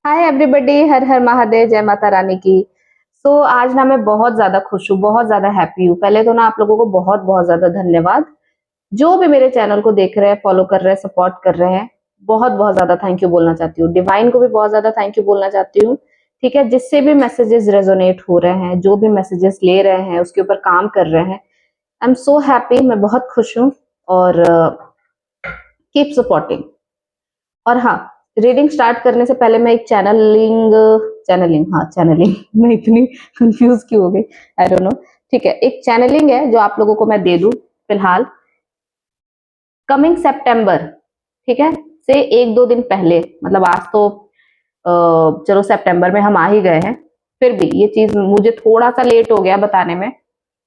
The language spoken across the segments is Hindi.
हाय एवरीबॉडी, हर हर महादेव, जय माता रानी की। आज ना मैं बहुत ज्यादा खुश हूँ, बहुत ज्यादा हैप्पी हूँ। पहले तो ना आप लोगों को बहुत बहुत ज्यादा धन्यवाद, जो भी मेरे चैनल को देख रहे हैं, फॉलो कर रहे हैं, सपोर्ट कर रहे हैं। बहुत बहुत ज्यादा थैंक यू बोलना चाहती हूँ। डिवाइन को भी बहुत ज्यादा थैंक यू बोलना चाहती हूँ। ठीक है, जिससे भी मैसेजेस रेजोनेट हो रहे हैं, जो भी मैसेजेस ले रहे हैं, उसके ऊपर काम कर रहे हैं। आई एम सो हैप्पी, मैं बहुत खुश हूँ। और कीप सपोर्टिंग। और हाँ, रीडिंग स्टार्ट करने से पहले मैं एक चैनलिंग चैनलिंग हाँ चैनलिंग मैं इतनी कंफ्यूज क्यों हो गई, आई डोंट नो। ठीक है, एक चैनलिंग है जो आप लोगों को मैं दे दूं फिलहाल, कमिंग सितंबर। ठीक है, से एक दो दिन पहले, मतलब आज तो चलो सितंबर में हम आ ही गए हैं, फिर भी ये चीज मुझे थोड़ा सा लेट हो गया बताने में,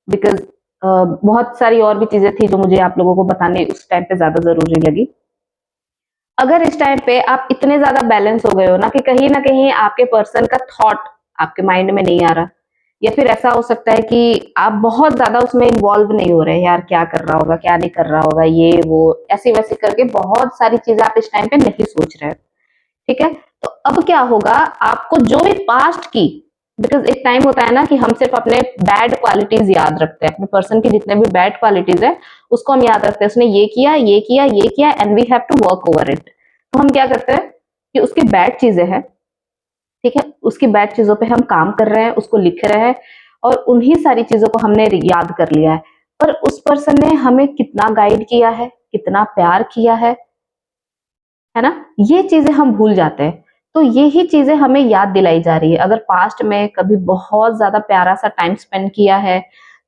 बिकॉज बहुत सारी और भी चीजें थी जो मुझे आप लोगों को बताने उस टाइम पे ज्यादा जरूरी लगी। अगर इस टाइम पे आप इतने ज्यादा बैलेंस हो गए हो ना कहीं आपके पर्सन का थॉट आपके माइंड में नहीं आ रहा, या फिर ऐसा हो सकता है कि आप बहुत ज्यादा उसमें इन्वॉल्व नहीं हो रहे, यार क्या कर रहा होगा, क्या नहीं कर रहा होगा, ये वो ऐसी वैसी करके बहुत सारी चीजें आप इस टाइम पे नहीं सोच रहे हो। ठीक है, तो अब क्या होगा, आपको जो भी पास्ट की, बिकॉज एक टाइम होता है ना कि हम सिर्फ अपने बैड क्वालिटीज याद रखते हैं, अपने पर्सन की जितने भी बैड क्वालिटीज है उसको हम याद रखते हैं, उसने ये किया ये किया ये किया, and we have to work over it. तो हम क्या करते हैं कि उसकी बैड चीजें हैं, ठीक है, उसकी बैड चीजों पे हम काम कर रहे हैं, उसको लिख रहे हैं, और उन्हीं सारी चीजों को हमने याद कर लिया है। पर उस पर्सन ने हमें कितना गाइड किया है, कितना प्यार किया है ना, ये चीजें हम भूल जाते हैं। तो यही चीजें हमें याद दिलाई जा रही है। अगर पास्ट में कभी बहुत ज्यादा प्यारा सा टाइम स्पेंड किया है,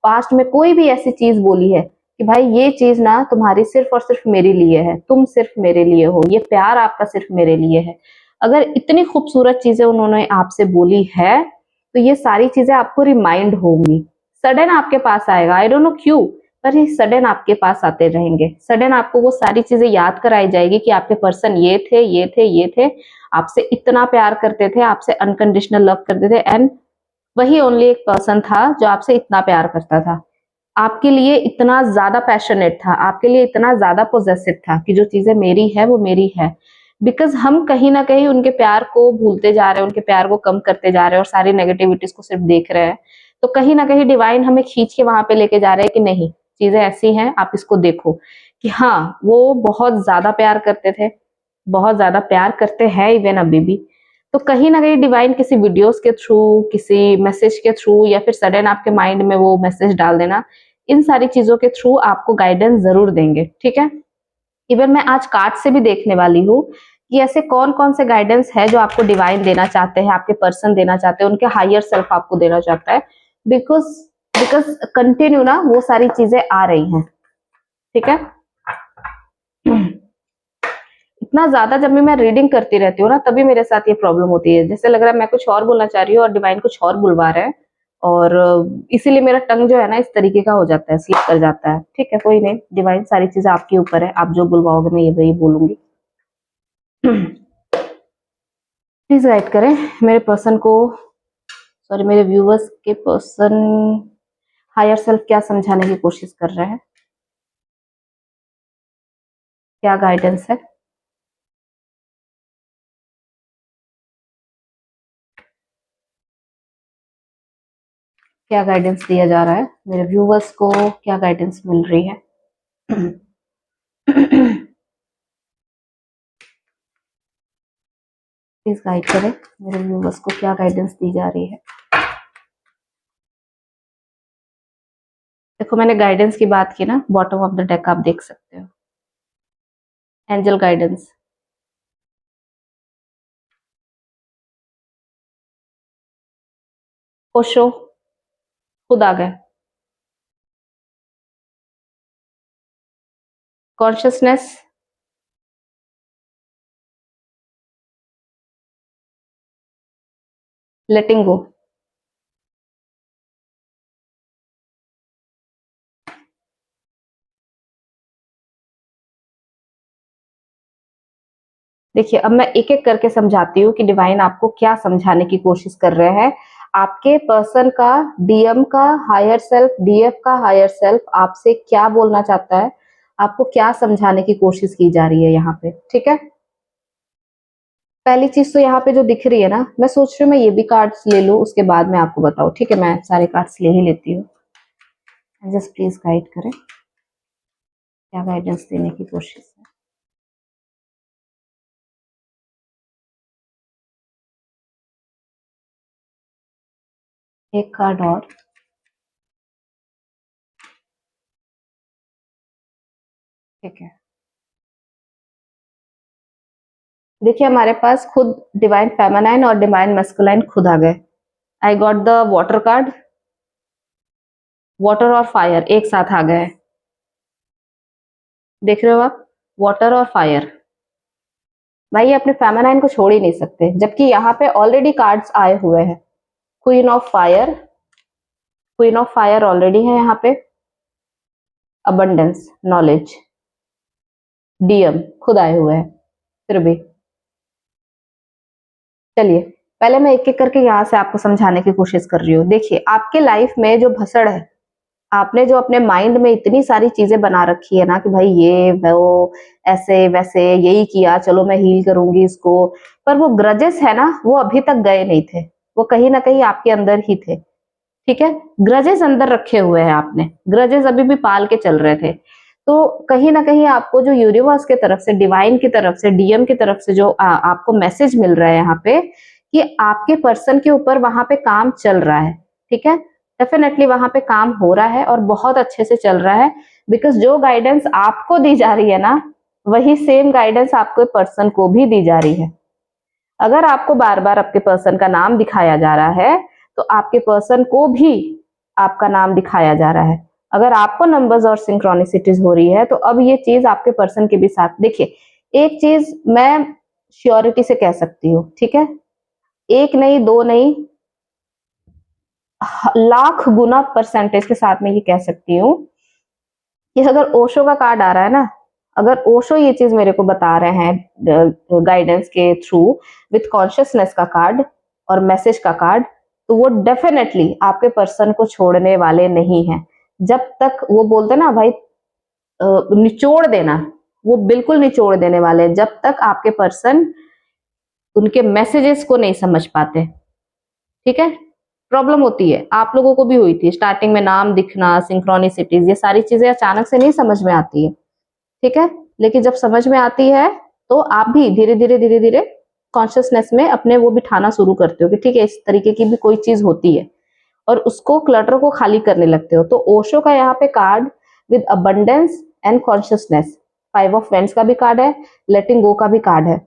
पास्ट में कोई भी ऐसी चीज बोली है कि भाई ये चीज ना तुम्हारी सिर्फ और सिर्फ मेरे लिए है, तुम सिर्फ मेरे लिए हो, ये प्यार आपका सिर्फ मेरे लिए है, अगर इतनी खूबसूरत चीजें उन्होंने आपसे बोली है, तो ये सारी चीजें आपको रिमाइंड होंगी। सडन आपके पास आएगा, आई डोंट नो क्यों, पर ये सडन आपके पास आते रहेंगे। सडन आपको वो सारी चीजें याद कराई जाएगी कि आपके पर्सन ये थे ये थे ये थे, आपसे इतना प्यार करते थे, आपसे अनकंडीशनल लव करते थे, एंड वही ओनली एक पर्सन था जो आपसे इतना प्यार करता था, आपके लिए इतना ज्यादा पैशनेट था, आपके लिए इतना ज्यादा पोजेसिव था कि जो चीजें मेरी है वो मेरी है। बिकॉज हम कहीं ना कहीं उनके प्यार को भूलते जा रहे हैं, उनके प्यार को कम करते जा रहे हैं, और सारी नेगेटिविटीज को सिर्फ देख रहे हैं। तो कहीं ना कहीं डिवाइन हमें खींच के वहां पे लेके जा रहे हैं कि नहीं, चीजें ऐसी हैं, आप इसको देखो कि हाँ वो बहुत ज्यादा प्यार करते थे, बहुत ज्यादा प्यार करते हैं इवन अभी भी। तो कहीं ना कहीं डिवाइन किसी वीडियोस के थ्रू, किसी मैसेज के थ्रू, या फिर सडन आपके माइंड में वो मैसेज डाल देना, इन सारी चीजों के थ्रू आपको गाइडेंस जरूर देंगे। ठीक है, इवन मैं आज कार्ड से भी देखने वाली हूँ कि ऐसे कौन कौन से गाइडेंस है जो आपको डिवाइन देना चाहते हैं, आपके पर्सन देना चाहते हैं, उनके हायर सेल्फ आपको देना चाहता है। बिकॉज बिकॉज कंटिन्यू ना वो सारी चीजें आ रही हैं। ठीक है, इतना ज्यादा जब भी मैं रीडिंग करती रहती हूँ ना, तभी मेरे साथ ये प्रॉब्लम होती है, जैसे लग रहा है मैं कुछ और बोलना चाह रही हूँ और डिवाइन कुछ और बुलवा रहा है, और इसीलिए मेरा टंग जो है ना इस तरीके का हो जाता है, स्लिप कर जाता है। ठीक है, कोई नहीं, डिवाइन सारी चीजें आपके ऊपर है, आप जो बुलवाओगे मैं ये वही बोलूंगी। प्लीज गाइड करें मेरे पर्सन को, सॉरी मेरे व्यूवर्स के पर्सन, हायर सेल्फ क्या समझाने की कोशिश कर रहे हैं, क्या गाइडेंस है। क्या गाइडेंस दिया जा रहा है मेरे व्यूवर्स को, क्या गाइडेंस मिल रही है। प्लीज गाइड करें मेरे व्यूवर्स को, क्या गाइडेंस दी जा रही है। देखो मैंने गाइडेंस की बात की ना, बॉटम ऑफ द डेक आप देख सकते हो, एंजल गाइडेंस। ओशो खुद आ गए। कॉन्शियसनेस, लेटिंग गो। देखिए अब मैं एक एक करके समझाती हूँ कि डिवाइन आपको क्या समझाने की कोशिश कर रहे हैं। आपके पर्सन का, डीएम का हायर सेल्फ, डीएफ का हायर सेल्फ आपसे क्या बोलना चाहता है, आपको क्या समझाने की कोशिश की जा रही है यहाँ पे। ठीक है, पहली चीज तो यहाँ पे जो दिख रही है ना, मैं सोच रही हूँ मैं ये भी कार्ड्स ले लूँ, उसके बाद मैं आपको बताऊँ। ठीक है, मैं सारे कार्ड्स ले ही लेती हूँ। जस्ट प्लीज गाइड करें, क्या गाइडेंस देने की कोशिश है। एक कार्ड और। ठीक है, देखिए हमारे पास खुद डिवाइन फेमिनाइन और डिवाइन मस्कुलाइन खुद आ गए। I got the water card, water और फायर एक साथ आ गए। देख रहे हो आप, वाटर और फायर। भाई अपने फेमिनाइन को छोड़ ही नहीं सकते, जबकि यहाँ पे ऑलरेडी कार्ड्स आए हुए हैं। Queen of fire, queen of fire already है यहाँ पे। अबंडेंस, नॉलेज, डीएम खुद आए हुए हैं। फिर भी चलिए, पहले मैं एक एक करके यहाँ से आपको समझाने की कोशिश कर रही हूँ। देखिए, आपके लाइफ में जो भसड़ है, आपने जो अपने माइंड में इतनी सारी चीजें बना रखी है ना कि भाई ये वो ऐसे वैसे यही किया, चलो मैं हील करूंगी इसको, पर वो ग्रजेस है ना, वो अभी तक गए नहीं थे, वो कहीं ना कहीं आपके अंदर ही थे। ठीक है, ग्रजेस अंदर रखे हुए हैं आपने, ग्रजेस अभी भी पाल के चल रहे थे। तो कहीं ना कहीं आपको जो यूनिवर्स की तरफ से, डिवाइन की तरफ से, डीएम की तरफ से जो आपको मैसेज मिल रहा है यहाँ पे, कि आपके पर्सन के ऊपर वहां पे काम चल रहा है। ठीक है, डेफिनेटली वहां पे काम हो रहा है और बहुत अच्छे से चल रहा है। बिकॉज जो गाइडेंस आपको दी जा रही है ना, वही सेम गाइडेंस आपके पर्सन को भी दी जा रही है। अगर आपको बार बार आपके पर्सन का नाम दिखाया जा रहा है, तो आपके पर्सन को भी आपका नाम दिखाया जा रहा है। अगर आपको नंबर्स और सिंक्रोनिसिटीज हो रही है, तो अब ये चीज आपके पर्सन के भी साथ। देखिए, एक चीज मैं श्योरिटी से कह सकती हूँ, ठीक है, एक नहीं दो नहीं, लाख गुना परसेंटेज के साथ मैं ये कह सकती हूँ कि अगर ओशो का कार्ड आ रहा है ना, अगर ओशो ये चीज मेरे को बता रहे हैं गाइडेंस के थ्रू, विथ कॉन्शियसनेस का कार्ड और मैसेज का कार्ड, तो वो डेफिनेटली आपके पर्सन को छोड़ने वाले नहीं है। जब तक वो बोलते ना भाई निचोड़ देना, वो बिल्कुल निचोड़ देने वाले हैं, जब तक आपके पर्सन उनके मैसेजेस को नहीं समझ पाते। ठीक है, प्रॉब्लम होती है, आप लोगों को भी हुई थी स्टार्टिंग में, नाम दिखना, सिंक्रोनिसिटीज, ये सारी चीजें अचानक से नहीं समझ में आती है। ठीक है, लेकिन जब समझ में आती है, तो आप भी धीरे धीरे धीरे धीरे कॉन्शियसनेस में अपने वो बिठाना शुरू करते हो कि ठीक है, इस तरीके की भी कोई चीज होती है, और उसको क्लटर को खाली करने लगते हो। तो ओशो का यहाँ पे card with abundance and consciousness, 5 of vends का भी कार्ड है, लेटिंग गो का भी कार्ड है।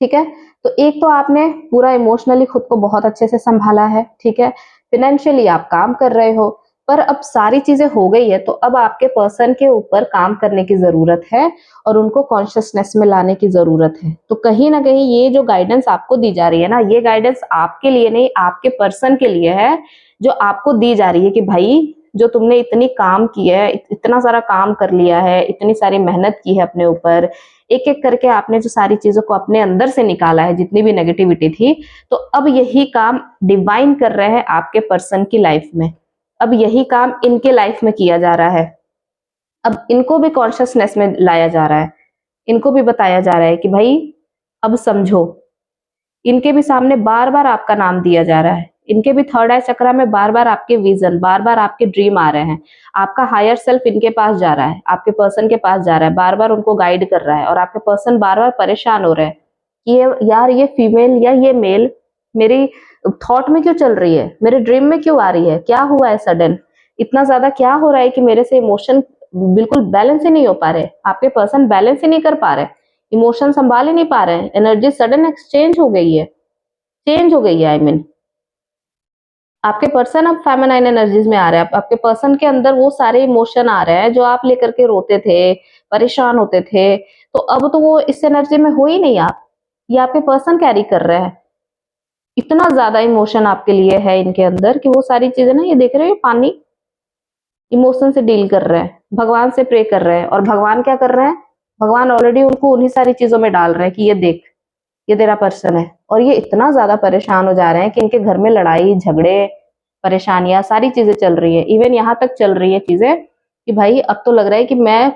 ठीक है, तो एक तो आपने पूरा इमोशनली खुद को बहुत अच्छे से संभाला है। ठीक है, फिनेंशियली आप काम कर रहे हो, पर अब सारी चीजें हो गई है, तो अब आपके पर्सन के ऊपर काम करने की जरूरत है और उनको कॉन्शियसनेस में लाने की जरूरत है। तो कहीं ना कहीं ये जो गाइडेंस आपको दी जा रही है ना, ये गाइडेंस आपके लिए नहीं, आपके पर्सन के लिए है, जो आपको दी जा रही है कि भाई जो तुमने इतनी काम की है, इतना सारा काम कर लिया है, इतनी सारी मेहनत की है अपने ऊपर, एक एक करके आपने जो सारी चीजों को अपने अंदर से निकाला है, जितनी भी नेगेटिविटी थी, तो अब यही काम डिवाइन कर रहे हैं आपके पर्सन की लाइफ में। अब यही काम इनके लाइफ में किया जा रहा है। अब इनको भी कॉन्शियसनेस में लाया जा रहा है, इनको भी बताया जा रहा है कि भाई अब समझो। इनके भी सामने बार बार आपका नाम दिया जा रहा है, इनके भी थर्ड आई चक्रा में बार बार आपके विजन, बार बार आपके ड्रीम आ रहे हैं। आपका हायर सेल्फ इनके पास जा रहा है, आपके पर्सन के पास जा रहा है, बार बार उनको गाइड कर रहा है, और आपके पर्सन बार बार परेशान हो रहे हैं कि ये यार, ये फीमेल या ये मेल मेरी थॉट में क्यों चल रही है, मेरे ड्रीम में क्यों आ रही है, क्या हुआ है सडन, इतना ज्यादा क्या हो रहा है कि मेरे से इमोशन बिल्कुल बैलेंस ही नहीं हो पा रहे, आपके पर्सन बैलेंस ही नहीं कर पा रहे, इमोशन संभाल ही नहीं पा रहे हैं, एनर्जी सडन एक्सचेंज हो गई है, चेंज हो गई है। आई मीन आपके पर्सन अब फेमिनाइन एनर्जीज में आ रहे हैं, आपके पर्सन के अंदर वो सारे इमोशन आ रहे हैं जो आप लेकर के रोते थे, परेशान होते थे, तो अब तो वो इस एनर्जी में हो ही नहीं आप, ये आपके पर्सन कैरी कर रहे हैं। इतना ज्यादा इमोशन आपके लिए है इनके अंदर कि वो सारी चीजें ना, ये देख रहे हैं पानी, इमोशन से डील कर रहे हैं, भगवान से प्रे कर रहे हैं, और भगवान क्या कर रहे हैं, भगवान ऑलरेडी उनको उन्हीं सारी चीजों में डाल रहे हैं कि ये देख, ये तेरा पर्सन है। और ये इतना ज्यादा परेशान हो जा रहे हैं कि इनके घर में लड़ाई झगड़े, परेशानियां, सारी चीजें चल रही है। इवन यहाँ तक चल रही है चीजें कि भाई अब तो लग रहा है कि मैं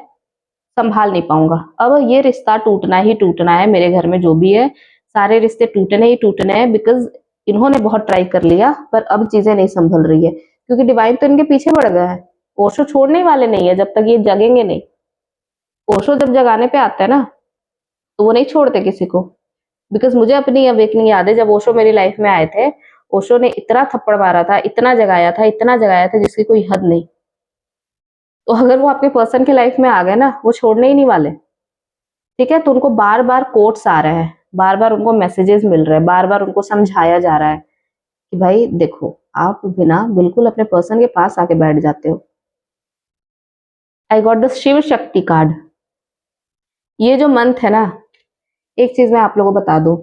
संभाल नहीं पाऊंगा, अब ये रिश्ता टूटना ही टूटना है, मेरे घर में जो भी है सारे रिश्ते टूटने ही टूटने हैं, बिकॉज इन्होंने बहुत ट्राई कर लिया पर अब चीजें नहीं संभल रही है, क्योंकि डिवाइन तो इनके पीछे पड़ गया है। ओशो छोड़ने वाले नहीं है जब तक ये जगेंगे नहीं। ओशो जब जगाने पे आता है ना, तो वो नहीं छोड़ते किसी को। बिकॉज मुझे अपनी अवेकनिंग याद है, जब ओशो मेरी लाइफ में आए थे, ओशो ने इतना थप्पड़ मारा था, इतना जगाया था, इतना जगाया था, जिसकी कोई हद नहीं। तो अगर वो आपके पर्सन की लाइफ में आ गए ना, वो छोड़ने ही नहीं वाले। ठीक है, तो उनको बार बार कोट्स आ रहे हैं, बार बार उनको मैसेजेस मिल रहे हैं, बार बार उनको समझाया जा रहा है कि भाई देखो, आप बिना बिल्कुल अपने पर्सन के पास आके बैठ जाते हो। I got the Shiv Shakti card. ये जो मंथ है ना, एक चीज मैं आप लोगों को बता दूं,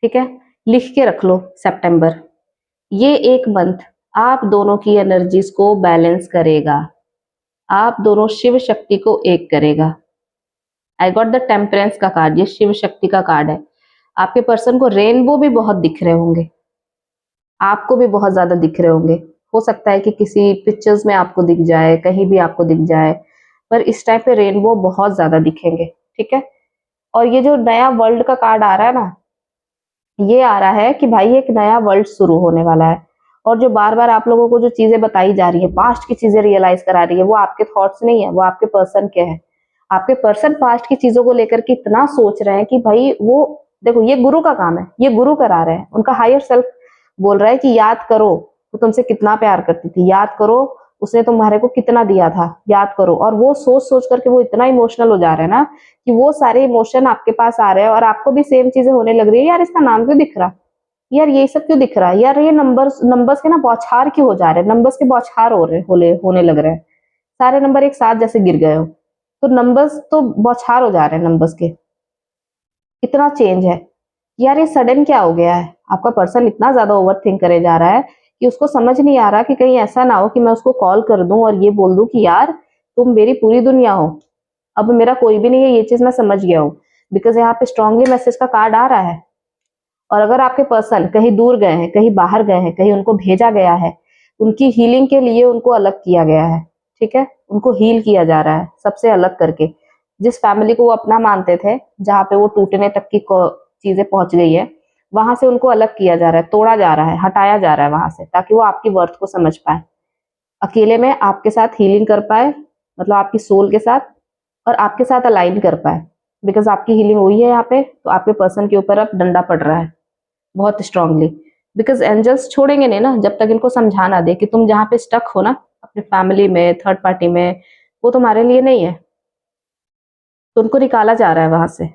ठीक है, लिख के रख लो, सितंबर, ये एक मंथ आप दोनों की एनर्जीज को बैलेंस करेगा, आप दोनों शिव शक्ति को एक करेगा। आई गॉट द टेम्परेंस का कार्ड, ये शिव शक्ति का कार्ड है। आपके पर्सन को रेनबो भी बहुत दिख रहे होंगे, आपको भी बहुत ज्यादा दिख रहे होंगे। हो सकता है कि किसी पिक्चर्स में आपको दिख जाए, कहीं भी आपको दिख जाए, पर इस टाइम पे रेनबो बहुत ज्यादा दिखेंगे। ठीक है, और ये जो नया वर्ल्ड का कार्ड आ रहा है ना, ये आ रहा है कि भाई एक नया वर्ल्ड शुरू होने वाला है। और जो बार बार आप लोगों को जो चीजें बताई जा रही है, पास्ट की चीजें रियलाइज करा रही है, वो आपके थॉट्स नहीं है, वो आपके पर्सन के हैं। आपके पर्सन पास्ट की चीजों को लेकर के इतना सोच रहे हैं कि भाई वो, देखो ये गुरु का काम है, ये गुरु करा रहे हैं। उनका हायर सेल्फ बोल रहा है कि याद करो वो तुमसे कितना प्यार करती थी, याद करो उसने तुम्हारे को कितना दिया था, याद करो। और वो सोच सोच करके वो इतना इमोशनल हो जा रहे हैं ना, कि वो सारे इमोशन आपके पास आ रहे हैं और आपको भी सेम चीजें होने लग रही है। यार इसका नाम क्यों दिख रहा, यार ये सब क्यों दिख रहा है, यार ये नंबर्स नंबर्स के ना बौछार क्यों हो जा रहे हैं, नंबर्स के बौछार हो रहे होने लग रहे हैं। सारे नंबर एक साथ जैसे गिर गए हो, तो नंबर्स तो बौछार हो जा रहे हैं नंबर्स के। इतना चेंज है यार, ये सडन क्या हो गया है। आपका पर्सन इतना ज्यादा ओवर थिंक करे जा रहा है कि उसको समझ नहीं आ रहा कि कहीं ऐसा ना हो कि मैं उसको कॉल कर दूं और ये बोल दूं कि यार तुम मेरी पूरी दुनिया हो, अब मेरा कोई भी नहीं है। ये चीज मैं समझ गया हूँ, बिकॉज यहाँ पे स्ट्रांगली मैसेज का कार्ड आ रहा है। और अगर आपके पर्सन कहीं दूर गए हैं, कहीं बाहर गए हैं, कहीं उनको भेजा गया है, उनकी हीलिंग के लिए उनको अलग किया गया है। ठीक है, उनको हील किया जा रहा है सबसे अलग करके। जिस फैमिली को वो अपना मानते थे, जहाँ पे वो टूटने तक की चीजें पहुंच गई है, वहां से उनको अलग किया जा रहा है, तोड़ा जा रहा है, हटाया जा रहा है वहां से, ताकि वो आपकी वर्थ को समझ पाए, अकेले में आपके साथ हीलिंग कर पाए, मतलब आपकी सोल के साथ, और आपके साथ अलाइन कर पाए। बिकॉज आपकी हीलिंग हुई है यहाँ पे, तो आपके पर्सन के ऊपर अब डंडा पड़ रहा है बहुत स्ट्रांगली। बिकॉज एंजल्स छोड़ेंगे नहीं ना जब तक इनको समझा ना दे कि तुम जहाँ पे स्टक हो ना, अपने फैमिली में, थर्ड पार्टी में, वो तुम्हारे लिए नहीं है। तो उनको निकाला जा रहा है वहां से।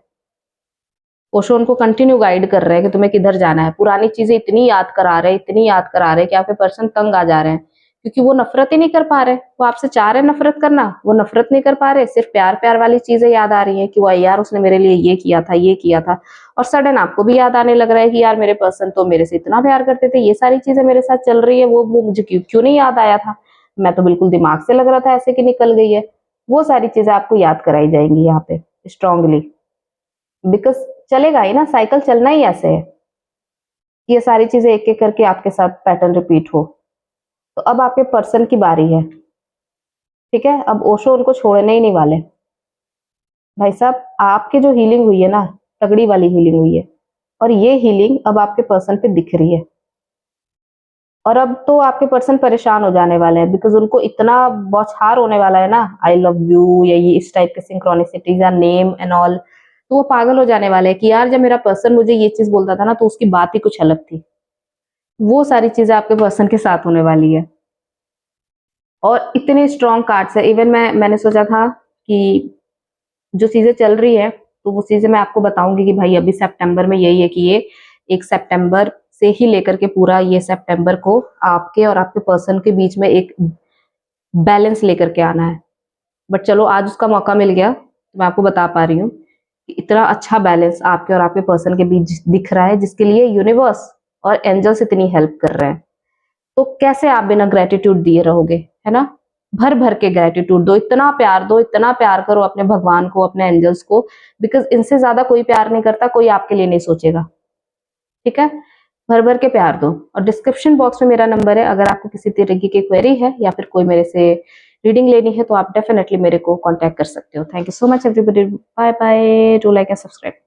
ओशो उनको कंटिन्यू गाइड कर रहे हैं कि तुम्हें किधर जाना है। पुरानी चीजें इतनी याद करा रहे, इतनी याद करा रहे कि आपके पर्सन तंग आ जा रहे हैं, क्योंकि वो नफरत ही नहीं कर पा रहे। वो आपसे चाह रहे नफरत करना, वो नफरत नहीं कर पा रहे, सिर्फ प्यार प्यार वाली चीजें याद आ रही है कि वो यार उसने मेरे लिए ये किया था, ये किया था। और सडन आपको भी याद आने लग रहा है कि यार मेरे पर्सन तो मेरे से इतना प्यार करते थे, ये सारी चीजें मेरे साथ चल रही है, वो मुझे क्यों क्यों नहीं याद आया था, मैं तो बिल्कुल दिमाग से लग रहा था ऐसे कि निकल गई है। वो सारी चीजें आपको याद कराई जाएंगी यहाँ पे स्ट्रांगली। बिकॉज चलेगा ही ना, साइकिल चलना ही ऐसे है, ये सारी चीजें एक एक करके आपके साथ पैटर्न रिपीट हो। तो अब आपके पर्सन की बारी है। ठीक है, अब ओशो उनको छोड़ने ही नहीं वाले। भाई साहब, आपकी जो हीलिंग हुई है ना, तगड़ी वाली हीलिंग हुई है, और ये हीलिंग अब आपके पर्सन पे दिख रही है। और अब तो आपके पर्सन परेशान हो जाने वाले हैं, बिकॉज उनको इतना बौछार होने वाला है ना, आई लव यू या ये इस टाइप के सिंक्रोनिसिटीज या नेम एंड ऑल। तो वो पागल हो जाने वाले हैं कि यार जब मेरा पर्सन मुझे ये चीज बोलता था ना, तो उसकी बात ही कुछ अलग थी। वो सारी चीजें आपके पर्सन के साथ होने वाली है। और इतने स्ट्रॉन्ग कार्ड्स है, इवन मैंने सोचा था कि जो चीजें चल रही है, तो वो चीजें मैं आपको बताऊंगी कि भाई अभी सितंबर में यही है कि ये 1 सितंबर से ही लेकर के पूरा ये सितंबर को आपके और आपके पर्सन के बीच में एक बैलेंस लेकर के आना है। बट चलो आज उसका मौका मिल गया, तो मैं आपको बता पा रही हूँ कि इतना अच्छा बैलेंस आपके और आपके पर्सन के बीच दिख रहा है, जिसके लिए यूनिवर्स और एंजल्स इतनी हेल्प कर रहे हैं। तो कैसे आप बिना ग्रेटिट्यूड दिए रहोगे, है ना। भर भर के ग्रेटिट्यूड दो, इतना प्यार दो, इतना प्यार करो अपने भगवान को, अपने एंजल्स को। बिकॉज इनसे ज्यादा कोई प्यार नहीं करता, कोई आपके लिए नहीं सोचेगा। ठीक है, भर भर के प्यार दो। और डिस्क्रिप्शन बॉक्स में मेरा नंबर है, अगर आपको किसी तरीके की क्वेरी है या फिर कोई मेरे से रीडिंग लेनी है, तो आप डेफिनेटली मेरे को कांटेक्ट कर सकते हो। Thank you so much everybody, bye bye, do like and subscribe.